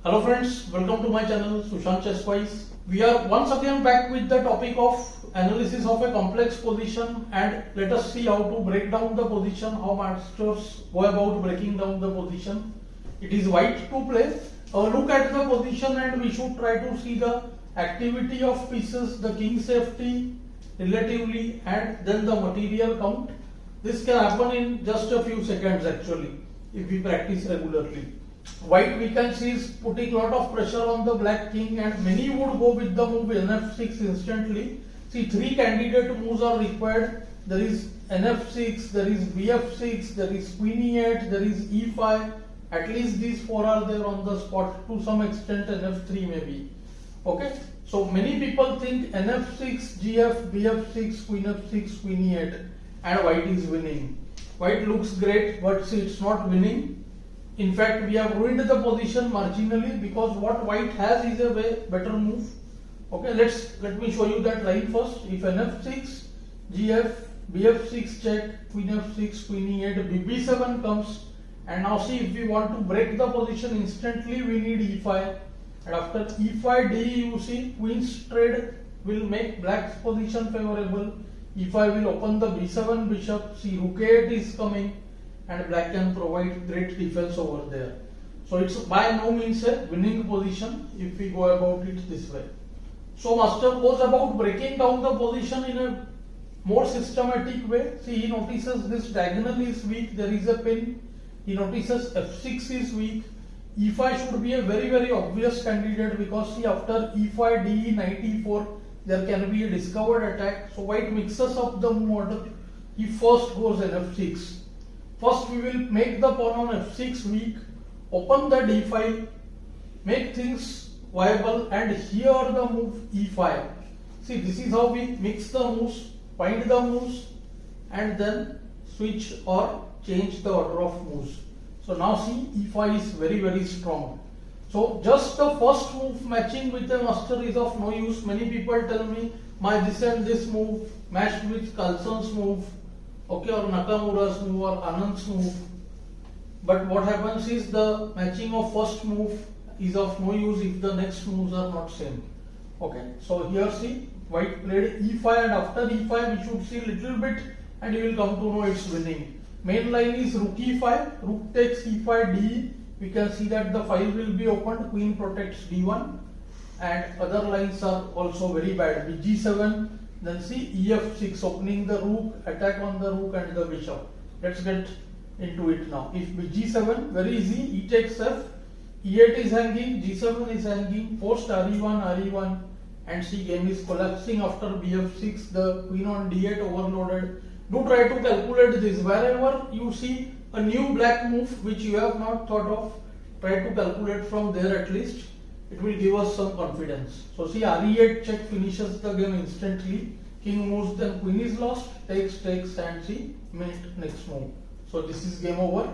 Hello friends, welcome to my channel Sushant Chesswise. We are once again back with the topic of analysis of a complex position, and let us see how to break down the position, how masters go about breaking down the position. It is white to play. Look at the position and we should try to see the activity of pieces, the king safety relatively, and then the material count. This can happen in just a few seconds actually if we practice regularly. White, we can see, is putting a lot of pressure on the black king, and many would go with the move nf6 instantly. See, three candidate moves are required. There is nf6, there is bf6, there is queen e8, there is e5. At least these four are there on the spot. To some extent nf3 maybe. Okay, so many people think nf6, gf, bf6, queen f6, queen e8, and white is winning. White looks great, but see, it's not winning. In fact, we have ruined the position marginally because what white has is a way better move. Okay, let me show you that line first. If nf6, gf, bf6 check, queen f6, queen e8, bb7 comes, and now see, if we want to break the position instantly, we need e5, and after e5 d, you see queen's trade will make black's position favorable. e5 will open the b7 bishop. See, rook a8 is coming, and black can provide great defense over there. So it's by no means a winning position if we go about it this way. So master goes about breaking down the position in a more systematic way. See, he notices this diagonal is weak, there is a pin. He notices f6 is weak. e5 should be a very obvious candidate because see, after e5 d, knight e4, there can be a discovered attack. So white mixes up the move order. He first goes nf6. First we will make the pawn on f6 weak, open the d file, make things viable, and here the move e5. See, this is how we mix the moves, find the moves, and then switch or change the order of moves. So now see, e5 is very strong. So just the first move matching with the master is of no use. Many people tell me my this and this move matched with Carlsen's move, okay, or Nakamura's move or Anand's move. But what happens is the matching of first move is of no use if the next moves are not same. Okay, so here see, white played e5, and after e5 we should see little bit and you will come to know it's winning. Main line is rook e5, rook takes e5 d. We can see that the file will be opened, queen protects d1, and other lines are also very bad. bg7, then see ef6, opening the rook, attack on the rook and the bishop. Let's get into it now. If bg7, very easy, e takes f, e8 is hanging, g7 is hanging, forced re1, and see, game is collapsing after bf6, the queen on d8 overloaded. Do try to calculate this. Wherever you see a new black move which you have not thought of, try to calculate from there at least. It will give us some confidence. So see, re8 check finishes the game instantly. King moves, then queen is lost, takes, and see, mint next move. So this is game over.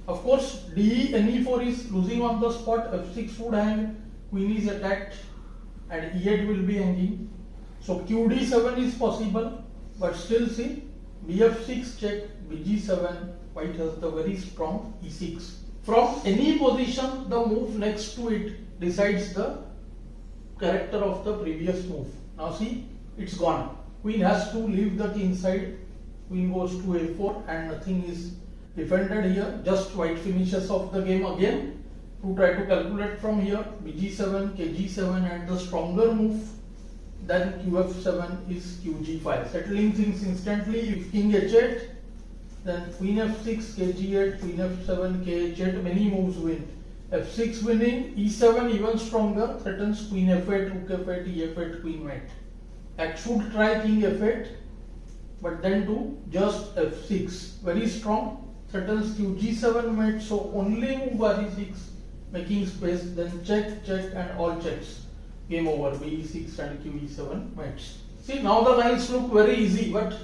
Of course, d ne4 is losing on the spot, f6 would hang, queen is attacked, and e8 will be hanging. So qd7 is possible, but still see, bf6 check, bg7, white has the very strong e6. From any position, the move next to it decides the character of the previous move. Now see, it's gone. Queen has to leave the king side. Queen goes to a4 and nothing is defended here. Just white finishes off the game again. To try to calculate from here, bg7, kg7, and the stronger move than qf7 is qg5. Settling things instantly. If king h8, then queen f6, kg8, queen f7, kh8, many moves win. f6 winning, e7 even stronger, threatens queen f8, rook f8, e8, queen mate. I should try king f8, but then do just f6. Very strong, threatens qg7 mate, so only move re6, making space, then check, and all checks. Game over, be6 and qe7 mates. See, now the lines look very easy, but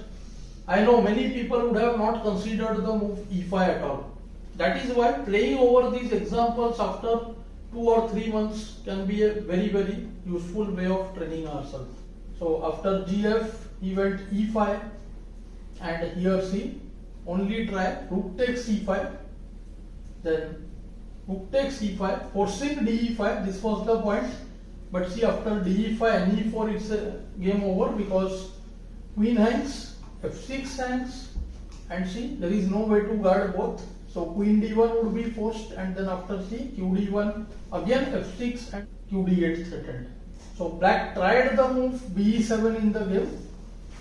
I know many people would have not considered the move e5 at all. That is why playing over these examples after 2 or 3 months can be a very useful way of training ourselves. So after gf, he went e5, and here see, only try rook takes e5, then Rook takes e5, forcing de5. This was the point. But see, after de5 and e4, it's a game over because queen hangs, f6 hangs, and see, there is no way to guard both. So queen d1 would be forced, and then after see, q d1, again f6 and q d8 threatened. So black tried the move b7 in the game,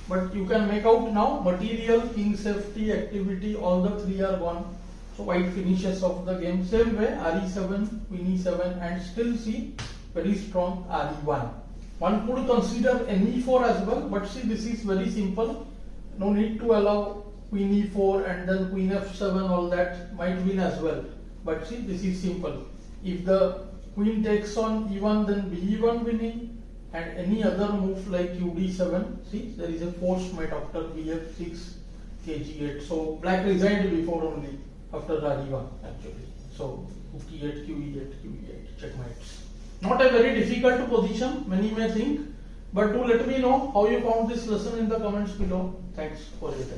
but you can make out now material, king safety, activity, all the three are gone. So white finishes off the game same way, re7, queen e7, and still see very strong re1. One could consider ne4 as well, but see, this is very simple. No need to allow queen e4 and then queen f7, all that might win as well. But see, this is simple. If the queen takes on e1, then b1 winning, and any other move like qd7, see, there is a forced mate after bf6, kg8. So black resigned before only, after re1 actually. So rook e8, qe8, qe8, checkmates. Not a very difficult position, many may think, but do let me know how you found this lesson in the comments below. Thanks for your time.